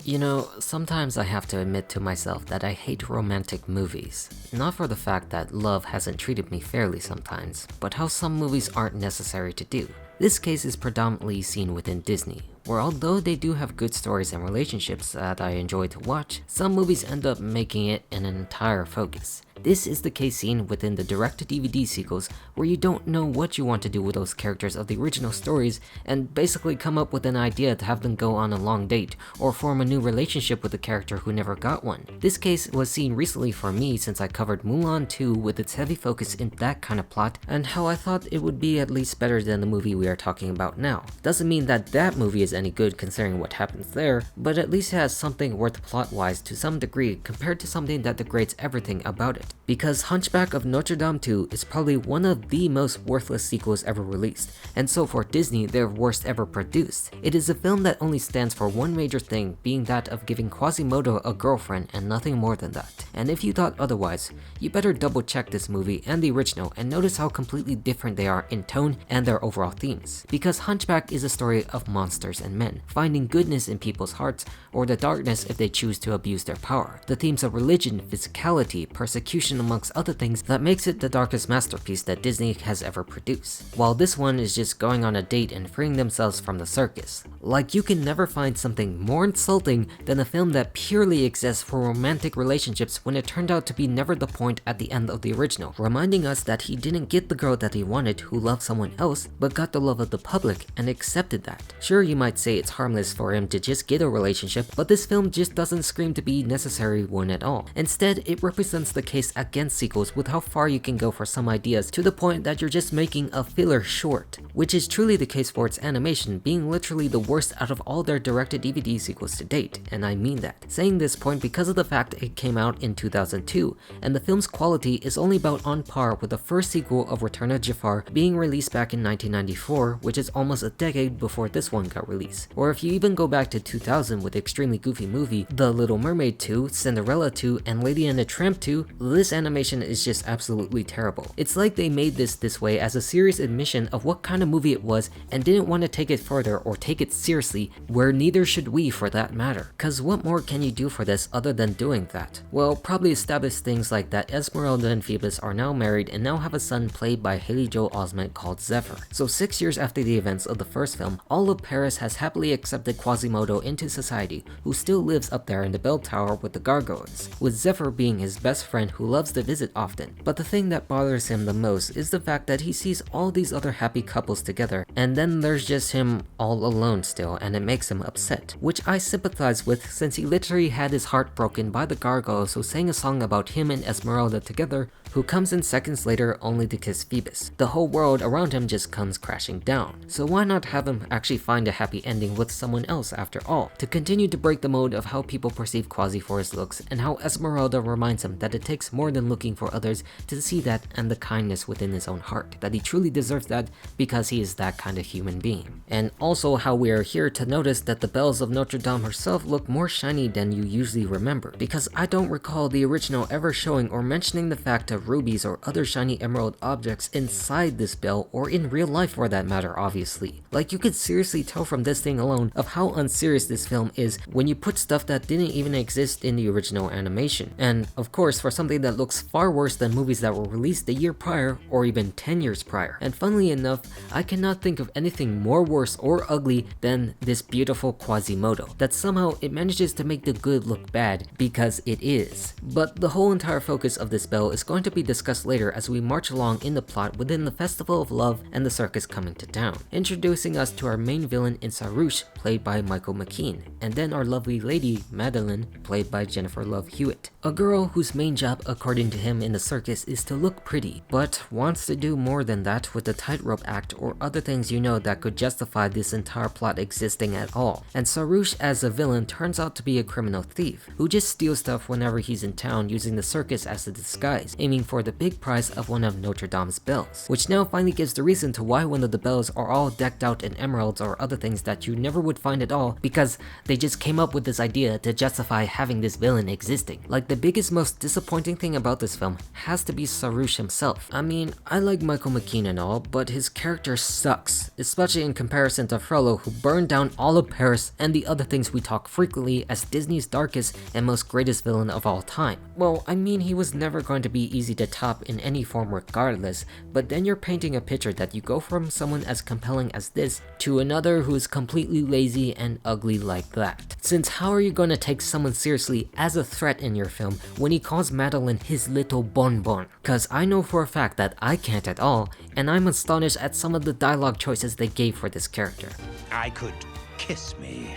You know, sometimes I have to admit to myself that I hate romantic movies. Not for the fact that love hasn't treated me fairly sometimes, but how some movies aren't necessary to do. This case is predominantly seen within Disney, where although they do have good stories and relationships that I enjoy to watch, some movies end up making it an entire focus. This is the case seen within the direct-to-DVD sequels, where you don't know what you want to do with those characters of the original stories and basically come up with an idea to have them go on a long date or form a new relationship with a character who never got one. This case was seen recently for me since I covered Mulan 2 with its heavy focus in that kind of plot and how I thought it would be at least better than the movie we are talking about now. Doesn't mean that that movie is any good considering what happens there, but at least it has something worth plot-wise to some degree compared to something that degrades everything about it. Because Hunchback of Notre Dame 2 is probably one of the most worthless sequels ever released, and so for Disney, their worst ever produced. It is a film that only stands for one major thing, being that of giving Quasimodo a girlfriend and nothing more than that. And if you thought otherwise, you better double check this movie and the original and notice how completely different they are in tone and their overall themes. Because Hunchback is a story of monsters and men, finding goodness in people's hearts, or the darkness if they choose to abuse their power. The themes of religion, physicality, persecution amongst other things that makes it the darkest masterpiece that Disney has ever produced. While this one is just going on a date and freeing themselves from the circus. Like, you can never find something more insulting than a film that purely exists for romantic relationships when it turned out to be never the point at the end of the original, reminding us that he didn't get the girl that he wanted who loved someone else, but got the love of the public and accepted that. Sure, you might say it's harmless for him to just get a relationship, but this film just doesn't scream to be necessary one at all. Instead, it represents the case against sequels with how far you can go for some ideas to the point that you're just making a filler short, which is truly the case for its animation being literally the worst out of all their direct-to-DVD sequels to date, and I mean that. Saying this point because of the fact it came out in 2002, and the film's quality is only about on par with the first sequel of Return of Jafar being released back in 1994, which is almost a decade before this one got released. Or if you even go back to 2000 with the extremely goofy movie The Little Mermaid 2, Cinderella 2, and Lady and the Tramp 2, this animation is just absolutely terrible. It's like they made this way as a serious admission of what kind of movie it was and didn't want to take it further or take it seriously, where neither should we for that matter. Cause what more can you do for this other than doing that? Well, probably establish things like that Esmeralda and Phoebus are now married and now have a son played by Haley Joel Osment called Zephyr. So 6 years after the events of the first film, all of Paris has happily accepted Quasimodo into society, who still lives up there in the bell tower with the gargoyles, with Zephyr being his best friend who loves to visit often. But the thing that bothers him the most is the fact that he sees all these other happy couples together, and then there's just him all alone still, and it makes him upset, which I sympathize with since he literally had his heart broken by the gargoyles who sang a song about him and Esmeralda together, who comes in seconds later only to kiss Phoebus. The whole world around him just comes crashing down. So why not have him actually find a happy ending with someone else after all, to continue to break the mode of how people perceive Quasi for his looks, and how Esmeralda reminds him that it takes more than looking for others to see that and the kindness within his own heart, that he truly deserves that because he is that kind of human being. And also how we are here to notice that the bells of Notre Dame herself look more shiny than you usually remember, because I don't recall the original ever showing or mentioning the fact of rubies or other shiny emerald objects inside this bell, or in real life for that matter, obviously. Like, you could seriously tell from this thing alone of how unserious this film is when you put stuff that didn't even exist in the original animation. And of course, for something that looks far worse than movies that were released a year prior or even 10 years prior. And funnily enough, I cannot think of anything more worse or ugly than this beautiful Quasimodo, that somehow it manages to make the good look bad, because it is. But the whole entire focus of this bell is going to be discussed later as we march along in the plot within the Festival of Love and the circus coming to town, introducing us to our main villain in Sarouche, played by Michael McKean, and then our lovely lady, Madeline, played by Jennifer Love Hewitt, a girl whose main job according to him in the circus is to look pretty, but wants to do more than that with the tightrope act or other things you know that could justify this entire plot existing at all. And Sarouche as a villain turns out to be a criminal thief, who just steals stuff whenever he's in town using the circus as a disguise, aiming for the big prize of one of Notre Dame's bells, which now finally gives the reason to why one of the bells are all decked out in emeralds or other things that you never would find at all because they just came up with this idea to justify having this villain existing. Like, the biggest, most disappointing thing about this film has to be Sarouche himself. I mean, I like Michael McKean and all, but his character sucks, especially in comparison to Frollo, who burned down all of Paris and the other things we talk frequently as Disney's darkest and most greatest villain of all time. Well, I mean, he was never going to be easy to top in any form regardless, but then you're painting a picture that you go from someone as compelling as this to another who is completely lazy and ugly like that. Since how are you going to take someone seriously as a threat in your film when he calls Madeline his little bonbon? Cause I know for a fact that I can't at all, and I'm astonished at some of the dialogue choices they gave for this character. I could kiss me,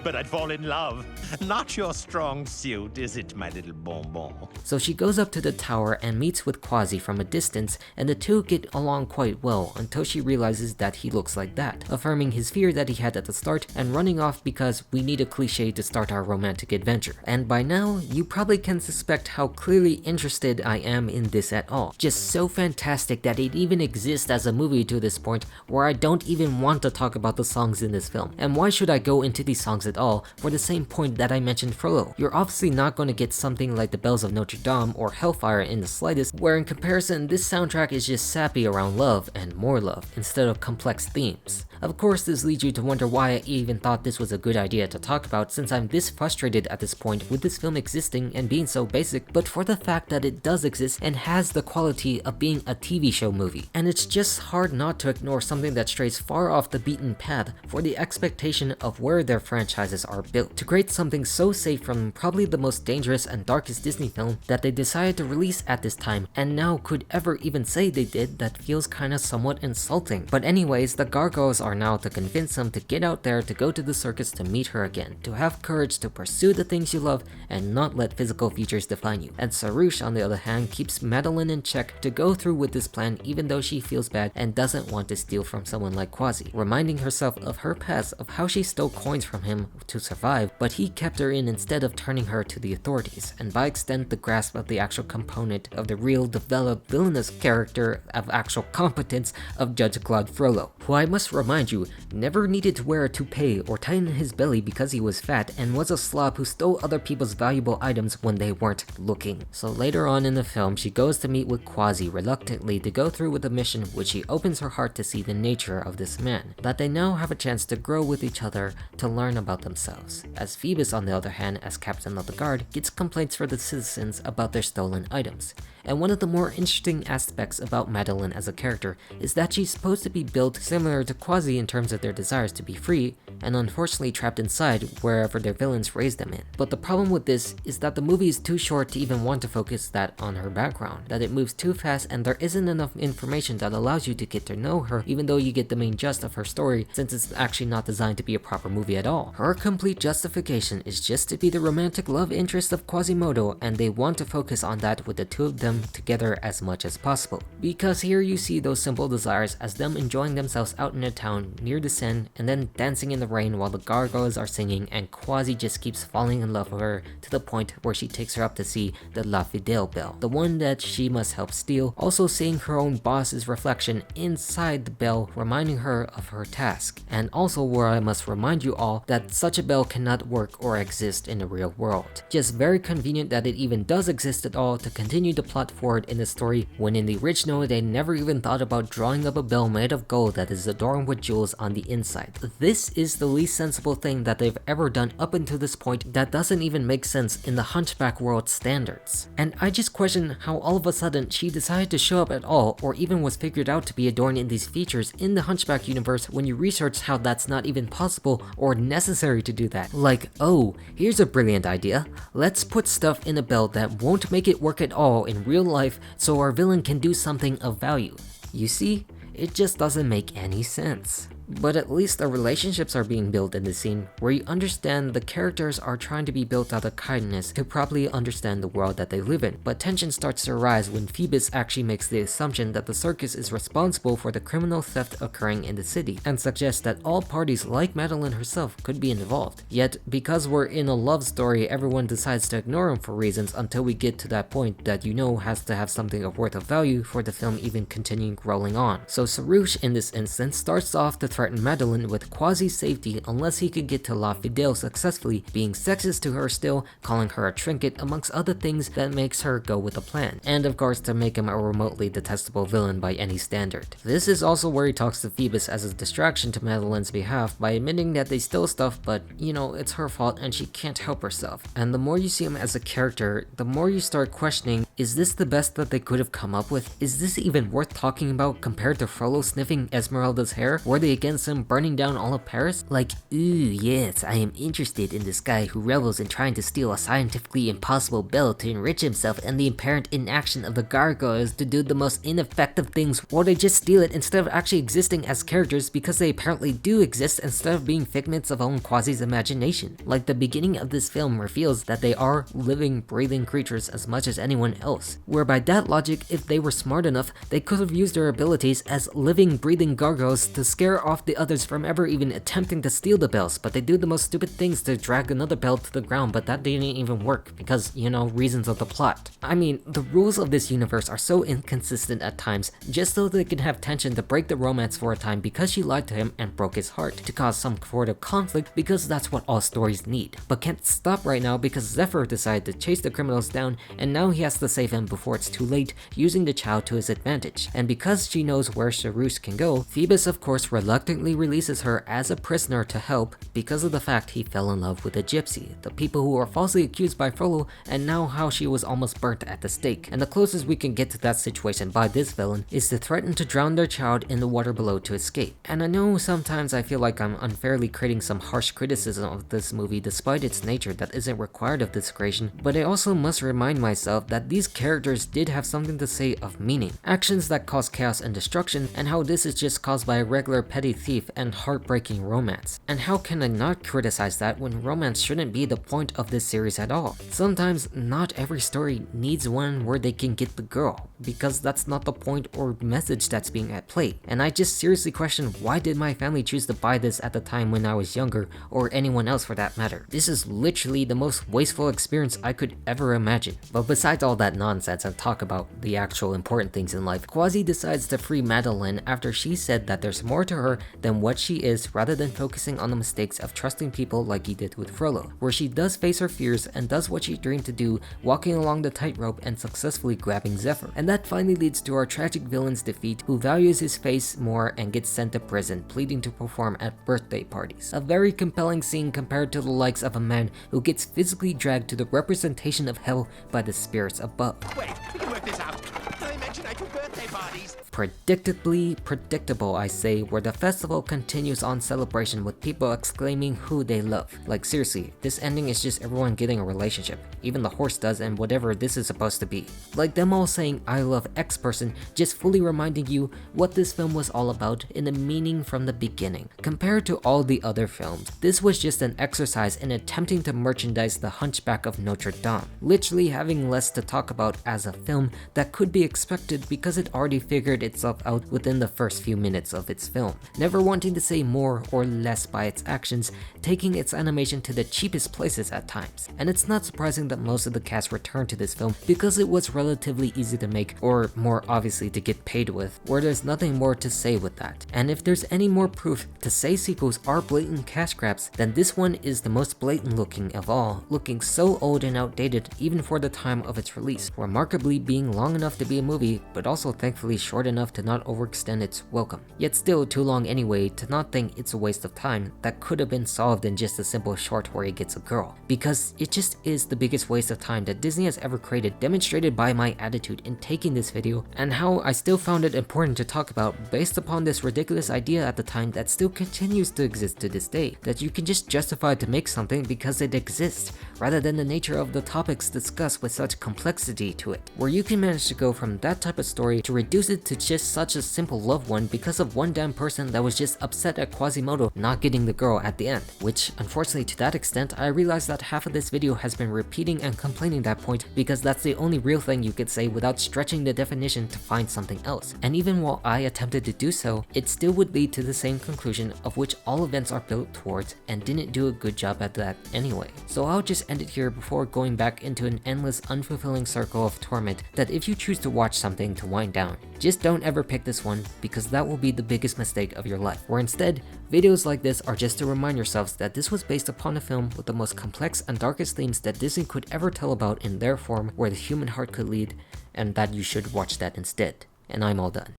but I'd fall in love. Not your strong suit, is it, my little bonbon? So she goes up to the tower and meets with Quasi from a distance, and the two get along quite well until she realizes that he looks like that, affirming his fear that he had at the start and running off because we need a cliche to start our romantic adventure. And by now, you probably can suspect how clearly interested I am in this at all. Just so fantastic that it even exists as a movie to this point where I don't even want to talk about the songs in this film. And why should I go into these songs at all for the same point that I mentioned Frollo? You're obviously not going to get something like the Bells of Notre Dame or Hellfire in the slightest, where in comparison this soundtrack is just sappy around love and more love instead of complex themes. Of course, this leads you to wonder why I even thought this was a good idea to talk about, since I'm this frustrated at this point with this film existing and being so basic, but for the fact that it does exist and has the quality of being a TV show movie. And it's just hard not to ignore something that strays far off the beaten path for the expectation of where their franchises are built, to create something so safe from probably the most dangerous and darkest Disney film that they decided to release at this time, and now could ever even say they did, that feels kinda somewhat insulting. But anyways, the gargoyles are now to convince him to get out there, to go to the circus, to meet her again, to have courage to pursue the things you love and not let physical features define you. And Sarouche, on the other hand, keeps Madeline in check to go through with this plan even though she feels bad and doesn't want to steal from someone like Quasi, reminding herself of her past, of how she stole coins from him to survive, but he kept her in instead of turning her to the authorities, and by extent the grasp of the actual component of the real developed villainous character of actual competence of Judge Claude Frollo, who I must remind you never needed to wear a toupee or tighten his belly because he was fat and was a slob who stole other people's valuable items when they weren't looking. So later on in the film, she goes to meet with Quasi reluctantly to go through with the mission, which she opens her heart to see the nature of this man, that they now have a chance to grow with each other, to learn about themselves. As Phoebus, on the other hand, as captain of the guard, gets complaints from the citizens about their stolen items. And one of the more interesting aspects about Madeline as a character is that she's supposed to be built similar to Quasi in terms of their desires to be free, and unfortunately trapped inside wherever their villains raise them in. But the problem with this is that the movie is too short to even want to focus that on her background, that it moves too fast and there isn't enough information that allows you to get to know her, even though you get the main gist of her story, since it's actually not designed to be a proper movie at all. Her complete justification is just to be the romantic love interest of Quasimodo, and they want to focus on that with the two of them together as much as possible. Because here you see those simple desires as them enjoying themselves out in a town near the Seine and then dancing in the rain while the gargoyles are singing, and Quasi just keeps falling in love with her to the point where she takes her up to see the La Fidèle bell, the one that she must help steal, also seeing her own boss's reflection inside the bell, reminding her of her task. And also where I must remind you all that such a bell cannot work or exist in the real world. Just very convenient that it even does exist at all to continue the plot forward in the story, when in the original they never even thought about drawing up a bell made of gold that is adorned with jewels on the inside. This is the least sensible thing that they've ever done up until this point that doesn't even make sense in the Hunchback world standards. And I just question how all of a sudden she decided to show up at all, or even was figured out to be adorned in these features in the Hunchback universe, when you research how that's not even possible or necessary to do that. Like, oh, here's a brilliant idea. Let's put stuff in a bell that won't make it work at all in real life so our villain can do something of value. You see? It just doesn't make any sense. But at least the relationships are being built in this scene, where you understand the characters are trying to be built out of kindness to properly understand the world that they live in. But tension starts to arise when Phoebus actually makes the assumption that the circus is responsible for the criminal theft occurring in the city, and suggests that all parties like Madeline herself could be involved. Yet, because we're in a love story, everyone decides to ignore him for reasons until we get to that point that you know has to have something of worth of value for the film even continuing rolling on. So Sarouche in this instance starts off to threaten Madeline with quasi-safety unless he could get to La Fidèle successfully, being sexist to her still, calling her a trinket amongst other things that makes her go with the plan, and of course to make him a remotely detestable villain by any standard. This is also where he talks to Phoebus as a distraction to Madeline's behalf by admitting that they stole stuff, but you know, it's her fault and she can't help herself. And the more you see him as a character, the more you start questioning, is this the best that they could have come up with? Is this even worth talking about compared to Frollo sniffing Esmeralda's hair? Were they against him burning down all of Paris? Like, ooh yes, I am interested in this guy who revels in trying to steal a scientifically impossible bell to enrich himself and the apparent inaction of the gargoyles to do the most ineffective things, or they just steal it instead of actually existing as characters because they apparently do exist instead of being figments of own Quasi's imagination. Like the beginning of this film reveals that they are living, breathing creatures as much as anyone else, where by that logic, if they were smart enough, they could have used their abilities as living, breathing gargoyles to scare off the others from ever even attempting to steal the bells, but they do the most stupid things to drag another bell to the ground, but that didn't even work because, you know, reasons of the plot. I mean, the rules of this universe are so inconsistent at times, just so they can have tension to break the romance for a time because she lied to him and broke his heart, to cause some sort of conflict because that's what all stories need, but can't stop right now because Zephyr decided to chase the criminals down and now he has to save him before it's too late, using the child to his advantage. And because she knows where Charouse can go, Phoebus of course reluctantly releases her as a prisoner to help because of the fact he fell in love with a gypsy, the people who were falsely accused by Frollo, and now how she was almost burnt at the stake. And the closest we can get to that situation by this villain is to threaten to drown their child in the water below to escape. And I know sometimes I feel like I'm unfairly creating some harsh criticism of this movie despite its nature that isn't required of this creation, but I also must remind myself that these characters did have something to say of meaning, actions that cause chaos and destruction, and how this is just caused by a regular petty thief and heartbreaking romance. And how can I not criticize that when romance shouldn't be the point of this series at all? Sometimes not every story needs one where they can get the girl, because that's not the point or message that's being at play. And I just seriously question, why did my family choose to buy this at the time when I was younger, or anyone else for that matter? This is literally the most wasteful experience I could ever imagine. But besides all that nonsense and talk about the actual important things in life, Quasi decides to free Madeline after she said that there's more to her than what she is, rather than focusing on the mistakes of trusting people like he did with Frollo, where she does face her fears and does what she dreamed to do, walking along the tightrope and successfully grabbing Zephyr. And that finally leads to our tragic villain's defeat, who values his face more and gets sent to prison, pleading to perform at birthday parties. A very compelling scene compared to the likes of a man who gets physically dragged to the representation of hell by the spirits above. Wait, we can work this out. Did I mention I do birthday parties? Predictably predictable, I say, where the festival continues on celebration with people exclaiming who they love. Like seriously, this ending is just everyone getting a relationship. Even the horse does, and whatever this is supposed to be. Like them all saying I love X person, just fully reminding you what this film was all about in the meaning from the beginning. Compared to all the other films, this was just an exercise in attempting to merchandise the Hunchback of Notre Dame, literally having less to talk about as a film that could be expected because it already figured itself out within the first few minutes of its film, never wanting to say more or less by its actions, taking its animation to the cheapest places at times. And it's not surprising that most of the cast returned to this film because it was relatively easy to make, or more obviously to get paid with, where there's nothing more to say with that. And if there's any more proof to say sequels are blatant cash grabs, then this one is the most blatant looking of all, looking so old and outdated even for the time of its release, remarkably being long enough to be a movie, but also thankfully short enough to not overextend its welcome. Yet still too long anyway to not think it's a waste of time that could have been solved in just a simple short where he gets a girl. Because it just is the biggest waste of time that Disney has ever created, demonstrated by my attitude in taking this video, and how I still found it important to talk about based upon this ridiculous idea at the time that still continues to exist to this day, that you can just justify to make something because it exists, rather than the nature of the topics discussed with such complexity to it, where you can manage to go from that type of story to reduce it to just such a simple love one because of one damn person that was just upset at Quasimodo not getting the girl at the end. Which, unfortunately to that extent, I realized that half of this video has been repeating and complaining that point because that's the only real thing you could say without stretching the definition to find something else. And even while I attempted to do so, it still would lead to the same conclusion of which all events are built towards, and didn't do a good job at that anyway. So I'll just end it here before going back into an endless unfulfilling circle of torment that if you choose to watch something to wind down, Just don't ever pick this one, because that will be the biggest mistake of your life, where instead, videos like this are just to remind yourselves that this was based upon a film with the most complex and darkest themes that Disney could ever tell about in their form, where the human heart could lead, and that you should watch that instead. And I'm all done.